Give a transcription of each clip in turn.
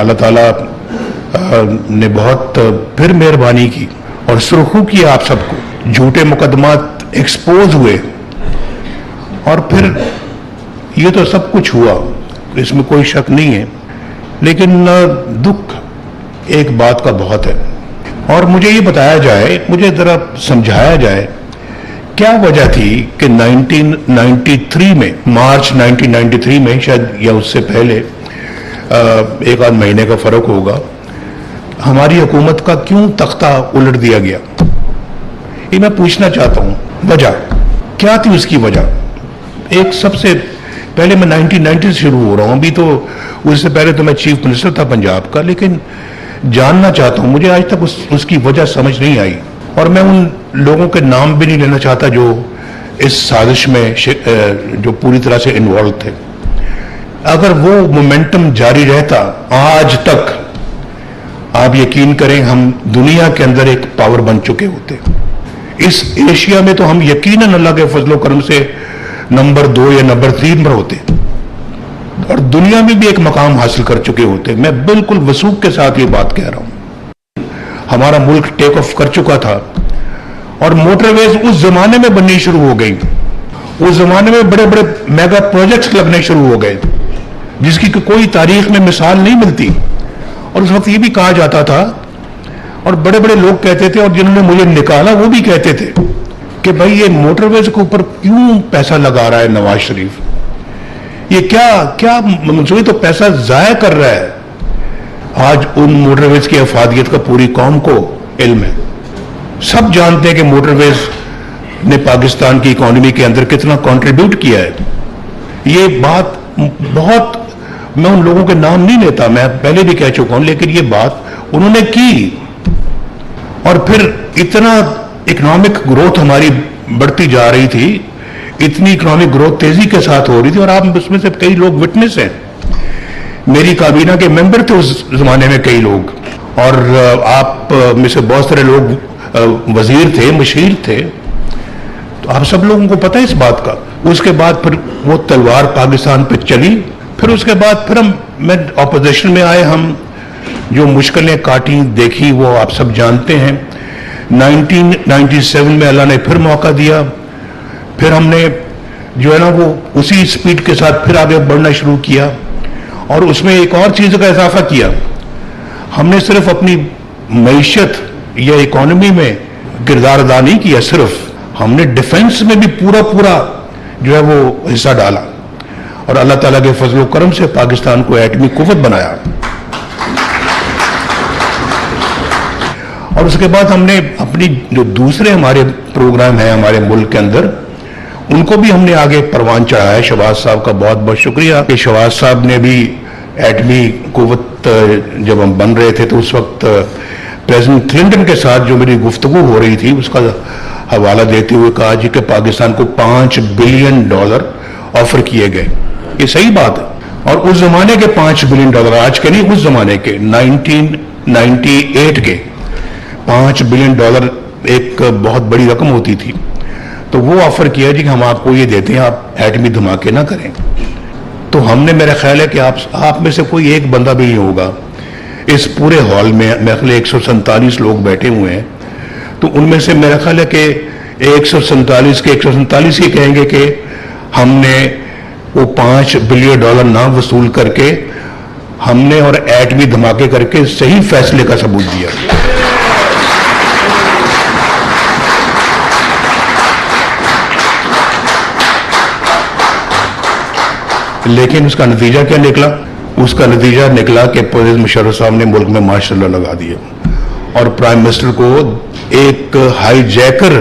اللہ ताला ने बहुत फिर मेहरबानी की और सुरखू किया आप सबको, झूठे मुकदमात एक्सपोज हुए और फिर ये तो सब कुछ हुआ, इसमें कोई शक नहीं है, लेकिन दुख एक बात का बहुत है। और मुझे ये बताया जाए, मुझे ज़रा समझाया जाए क्या वजह थी कि 1993 में, मार्च 1993 में शायद या उससे पहले एक आध महीने का फ़र्क होगा, हमारी हुकूमत का क्यों तख्ता उलट दिया गया। ये मैं पूछना चाहता हूँ, वजह क्या थी, उसकी वजह। एक सबसे पहले मैं 1990 से शुरू हो रहा हूँ, अभी तो उससे पहले तो मैं चीफ मिनिस्टर था पंजाब का, लेकिन जानना चाहता हूँ, मुझे आज तक उसकी वजह समझ नहीं आई। और मैं उन लोगों के नाम भी नहीं लेना चाहता जो इस साजिश में जो पूरी तरह से इन्वॉल्व थे। अगर वो मोमेंटम जारी रहता आज तक, आप यकीन करें हम दुनिया के अंदर एक पावर बन चुके होते। इस एशिया में तो हम यकीनन अल्लाह के फजलो करम से नंबर 2 या नंबर 3 पर होते और दुनिया में भी एक मकाम हासिल कर चुके होते। मैं बिल्कुल वसूख के साथ ये बात कह रहा हूं। हमारा मुल्क टेक ऑफ कर चुका था और मोटरवेज उस जमाने में बननी शुरू हो गई, उस जमाने में बड़े बड़े मेगा प्रोजेक्ट्स लगने शुरू हो गए जिसकी कोई तारीख में मिसाल नहीं मिलती। और उस वक्त ये भी कहा जाता था और बड़े बड़े लोग कहते थे और जिन्होंने मुझे निकाला वो भी कहते थे कि भाई ये मोटरवेज के ऊपर क्यों पैसा लगा रहा है नवाज शरीफ, ये क्या मंसूरी तो पैसा जाया कर रहा है। आज उन मोटरवेज की अफादियत का पूरी कौम को इल्म है, सब जानते हैं कि मोटरवेज ने पाकिस्तान की इकोनॉमी के अंदर कितना कंट्रीब्यूट किया है। ये बात बहुत, मैं उन लोगों के नाम नहीं लेता, मैं पहले भी कह चुका हूं, लेकिन ये बात उन्होंने की और फिर इतना इकोनॉमिक ग्रोथ हमारी बढ़ती जा रही थी, इतनी इकोनॉमिक ग्रोथ तेजी के साथ हो रही थी और आप उसमें से कई लोग विटनेस हैं। मेरी काबीना के मेंबर थे उस जमाने में कई लोग, और आप में से बहुत सारे लोग वजीर थे, मशीर थे, तो आप सब लोगों को पता है इस बात का। उसके बाद फिर वो तलवार पाकिस्तान पे चली, फिर उसके बाद फिर मैं ऑपोजिशन में आए, हम जो मुश्किलें काटी देखी वो आप सब जानते हैं। 1997 में अल्लाह ने फिर मौका दिया, फिर हमने जो है ना वो उसी स्पीड के साथ फिर आगे बढ़ना शुरू किया और उसमें एक और चीज़ का इजाफा किया। हमने सिर्फ अपनी मईशत या इकोनॉमी में किरदार अदा नहीं किया, सिर्फ हमने डिफेंस में भी पूरा जो है वो हिस्सा डाला और अल्लाह ताला के फजल करम से पाकिस्तान को एटमी कुव्वत बनाया। और उसके बाद हमने अपनी जो दूसरे हमारे प्रोग्राम हैं हमारे मुल्क के अंदर, उनको भी हमने आगे परवान चढ़ाया है। शहबाज साहब का बहुत बहुत शुक्रिया कि शहबाज साहब ने भी एटमी कुव्वत जब हम बन रहे थे तो उस वक्त प्रेसिडेंट क्लिंटन के साथ जो मेरी गुफ्तगू हो रही थी उसका हवाला देते हुए कहा जी कि पाकिस्तान को $5 बिलियन ऑफर किए गए। ये सही बात है। और उस जमाने के $5 बिलियन, आज के नहीं, उस जमाने के 1998 के $5 बिलियन एक बहुत बड़ी रकम होती थी। तो वो ऑफर किया जी कि हम आपको ये देते हैं, आप एटमी धमाके ना करें। तो हमने, मेरा ख्याल है कि आप में से कोई एक बंदा भी नहीं होगा इस पूरे हॉल में, मेरे ख्याल 147 लोग बैठे हुए हैं, तो उनमें से मेरा ख्याल है कि 147 के 147 ही कहेंगे कि हमने वो $5 बिलियन ना वसूल करके हमने और एटमी धमाके करके सही फैसले का सबूत दिया। लेकिन उसका नतीजा क्या निकला? उसका नतीजा निकला कि परवेज मुशर्रफ साहब ने मुल्क में माशाल्लाह लगा दिया और प्राइम मिनिस्टर को एक हाईजैकर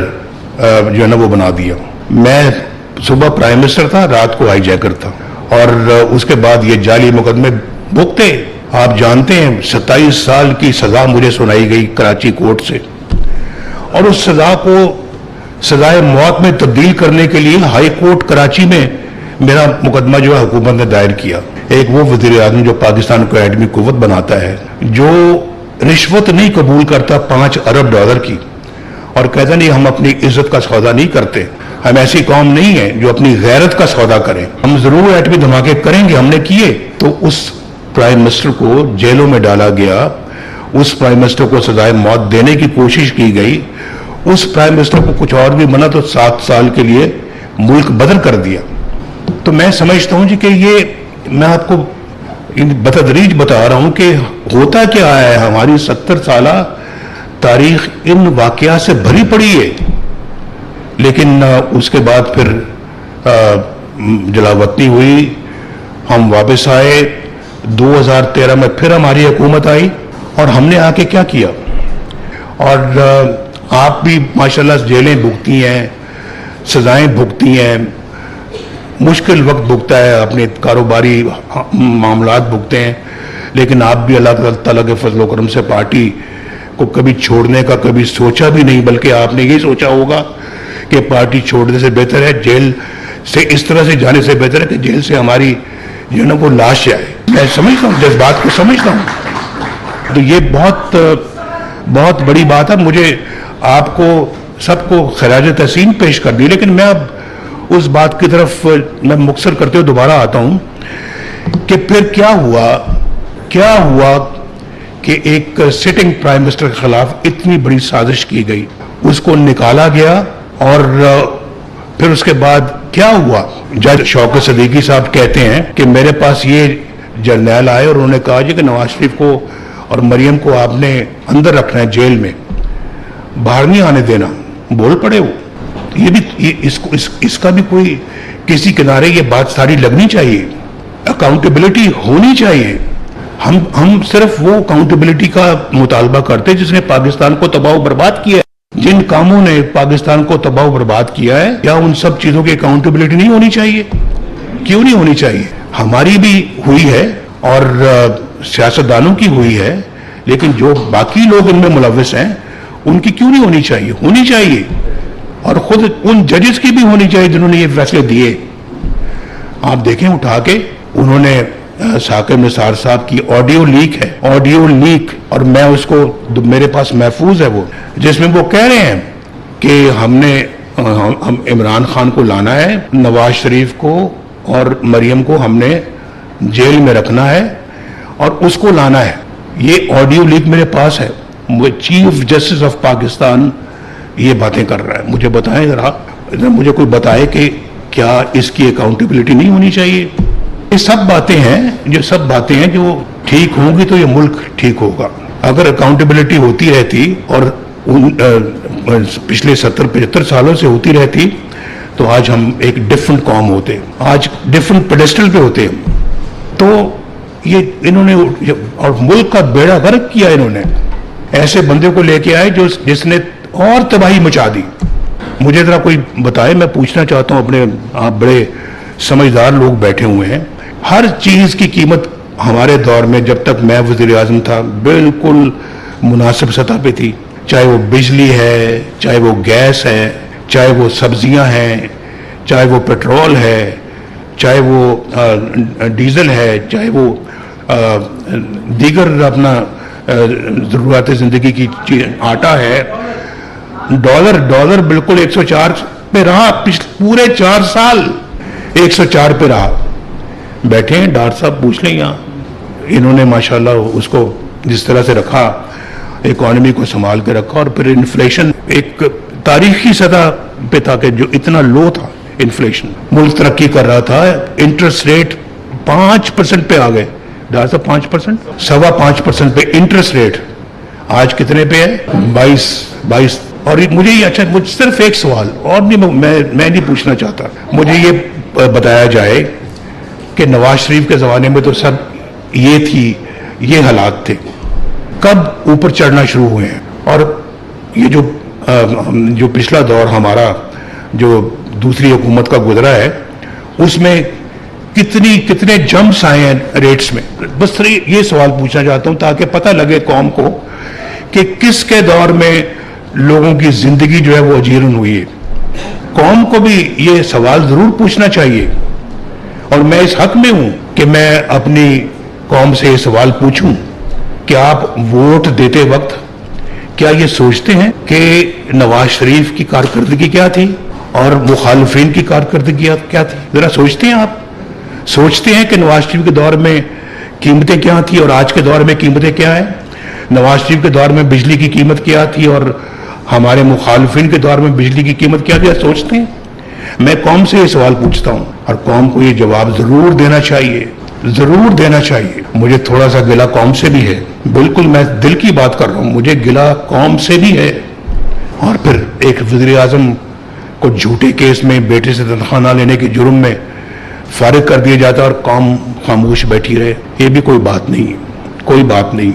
जो है ना वो बना दिया। मैं सुबह प्राइम मिनिस्टर था, रात को हाईजैकर था और उसके बाद ये जाली मुकदमे भुगते। आप जानते हैं 27 साल की सजा मुझे सुनाई गई कराची कोर्ट से और उस सजा को सजाए मौत में तब्दील करने के लिए हाई कोर्ट कराची में मेरा मुकदमा जो है हुकूमत ने दायर किया। एक वो वज़ीर आज़म जो पाकिस्तान को एटमी कुव्वत बनाता है, जो रिश्वत नहीं कबूल करता $5 अरब की और कहता नहीं हम अपनी इज्जत का सौदा नहीं करते, हम ऐसी कौम नहीं है जो अपनी गैरत का सौदा करें, हम जरूर एटमी धमाके करेंगे, हमने किए। तो उस प्राइम मिनिस्टर को जेलों में डाला गया, उस प्राइम मिनिस्टर को सजाए मौत देने की कोशिश की गई, उस प्राइम मिनिस्टर को कुछ और भी बना तो 7 साल के लिए मुल्क बदल कर दिया। तो मैं समझता हूं जी कि ये मैं आपको बतदरीज बता रहा हूं कि होता क्या है, हमारी 70 साला तारीख इन वाकयात से भरी पड़ी है। लेकिन उसके बाद फिर जलावतनी हुई, हम वापस आए, 2013 में फिर हमारी हुकूमत आई और हमने आके क्या किया। और आप भी माशाल्लाह जेलें भुगती हैं, सजाएं भुगती हैं, मुश्किल वक्त भुगता है, अपने कारोबारी मामलात भुगते हैं, लेकिन आप भी अल्लाह ताला के फजल करम से पार्टी को कभी छोड़ने का कभी सोचा भी नहीं, बल्कि आपने यही सोचा होगा कि पार्टी छोड़ने से बेहतर है जेल से, इस तरह से जाने से बेहतर है कि जेल से हमारी जो ना वो लाश जाए। मैं समझता हूँ, जिस बात को समझता हूँ, तो ये बहुत बहुत बड़ी बात है। मुझे आपको सबको खराज तहसीन पेश कर दी, लेकिन मैं अब उस बात की तरफ मैं मुख्तसर करते हुए दोबारा आता हूं कि फिर क्या हुआ कि एक सिटिंग प्राइम मिनिस्टर के खिलाफ इतनी बड़ी साजिश की गई, उसको निकाला गया। और फिर उसके बाद क्या हुआ, जज शौकत सिद्दीकी साहब कहते हैं कि मेरे पास ये जर्नैल आए और उन्होंने कहा जी कि नवाज शरीफ को और मरियम को आपने अंदर रखना है जेल में, बाहर नहीं आने देना। बोल पड़े वो। ये भी इसका भी कोई किसी किनारे ये बात सारी लगनी चाहिए, अकाउंटेबिलिटी होनी चाहिए। हम सिर्फ वो अकाउंटेबिलिटी का मुतालबा करते जिसने पाकिस्तान को तबाह बर्बाद किया है। जिन कामों ने पाकिस्तान को तबाह बर्बाद किया है, क्या उन सब चीजों की अकाउंटेबिलिटी नहीं होनी चाहिए? क्यों नहीं होनी चाहिए? हमारी भी हुई है और सियासतदानों की हुई है, लेकिन जो बाकी लोग इनमें मुलव्वस हैं उनकी क्यों नहीं होनी चाहिए? होनी चाहिए। और खुद उन जजेस की भी होनी चाहिए जिन्होंने ये फैसले दिए। आप देखें उठा के उन्होंने साकिब निसार साहब की ऑडियो लीक है, ऑडियो लीक, और मैं उसको मेरे पास महफूज है वो, जिसमें वो कह रहे हैं कि हम इमरान खान को लाना है, नवाज शरीफ को और मरियम को हमने जेल में रखना है और उसको लाना है। ये ऑडियो लीक मेरे पास है। चीफ जस्टिस ऑफ पाकिस्तान ये बातें कर रहा है। मुझे बताएं जरा, मुझे कोई बताए कि क्या इसकी अकाउंटेबिलिटी नहीं होनी चाहिए? ये सब बातें हैं जो ठीक होंगी तो ये मुल्क ठीक होगा। अगर अकाउंटेबिलिटी होती रहती और पिछले 70-75 सालों से होती रहती तो आज हम एक डिफरेंट कौम होते, आज डिफरेंट पेडेस्टल पे होते। तो ये इन्होंने और मुल्क का बेड़ा गर्क किया। इन्होंने ऐसे बंदे को लेके आए जिसने और तबाही मचा दी। मुझे जरा कोई बताए, मैं पूछना चाहता हूं अपने, आप बड़े समझदार लोग बैठे हुए हैं, हर चीज की कीमत हमारे दौर में जब तक मैं वज़ीर आज़म था बिल्कुल मुनासिब सतह पे थी। चाहे वो बिजली है, चाहे वो गैस है, चाहे वो सब्जियां हैं, चाहे वो पेट्रोल है, चाहे वो डीजल है, चाहे वो दीगर अपना ज़रूरत ज़िंदगी की आटा है। डॉलर बिल्कुल 104 पे रहा, पिछले पूरे 4 साल 104 पे रहा। बैठे हैं डॉक्टर साहब, पूछ लें यहाँ। इन्होंने माशाल्लाह उसको जिस तरह से रखा, इकोनॉमी को संभाल के रखा, और फिर इन्फ्लेशन एक तारीखी सतह पे था कि जो इतना लो था इन्फ्लेशन, मुल्क तरक्की कर रहा था, इंटरेस्ट रेट 5% पे आ गए। डॉक्टर साहब 5%, 5.25% पे इंटरेस्ट रेट आज कितने पे है? 22। और मुझे ये अच्छा, मुझे सिर्फ एक सवाल और भी मैं नहीं पूछना चाहता, मुझे ये बताया जाए कि नवाज शरीफ के ज़माने में तो सब ये हालात थे, कब ऊपर चढ़ना शुरू हुए हैं? और ये जो पिछला दौर हमारा जो दूसरी हुकूमत का गुजरा है, उसमें कितने जंप्स आए हैं रेट्स में? बस ये सवाल पूछना चाहता हूं ताकि पता लगे कौम को कि किसके दौर में लोगों की जिंदगी जो है वो अजीरन हुई है। कौम को भी ये सवाल जरूर पूछना चाहिए, और मैं इस हक में हूं कि मैं अपनी कौम से ये सवाल पूछूं कि आप वोट देते वक्त क्या ये सोचते हैं कि नवाज शरीफ की कारकर्दगी क्या थी और मुखालिफिन की कारकर्दगी क्या थी? जरा सोचते हैं आप? सोचते हैं कि नवाज शरीफ के दौर में कीमतें क्या थी और आज के दौर में कीमतें क्या है। नवाज शरीफ के दौर में बिजली की कीमत क्या थी और हमारे मुखालफिन के दौर में बिजली की कीमत क्या थी, सोचते हैं। मैं कौम से ये सवाल पूछता हूं और कौम को ये जवाब जरूर देना चाहिए, जरूर देना चाहिए। मुझे थोड़ा सा गिला कौम से भी है, बिल्कुल मैं दिल की बात कर रहा हूं, मुझे गिला कौम से भी है। और फिर एक वज़ीर आज़म को झूठे केस में बेटे से तनख्वाह ना लेने के जुर्म में फारिग कर दिया जाता और कौम खामोश बैठी रहे, ये भी कोई बात नहीं, कोई बात नहीं।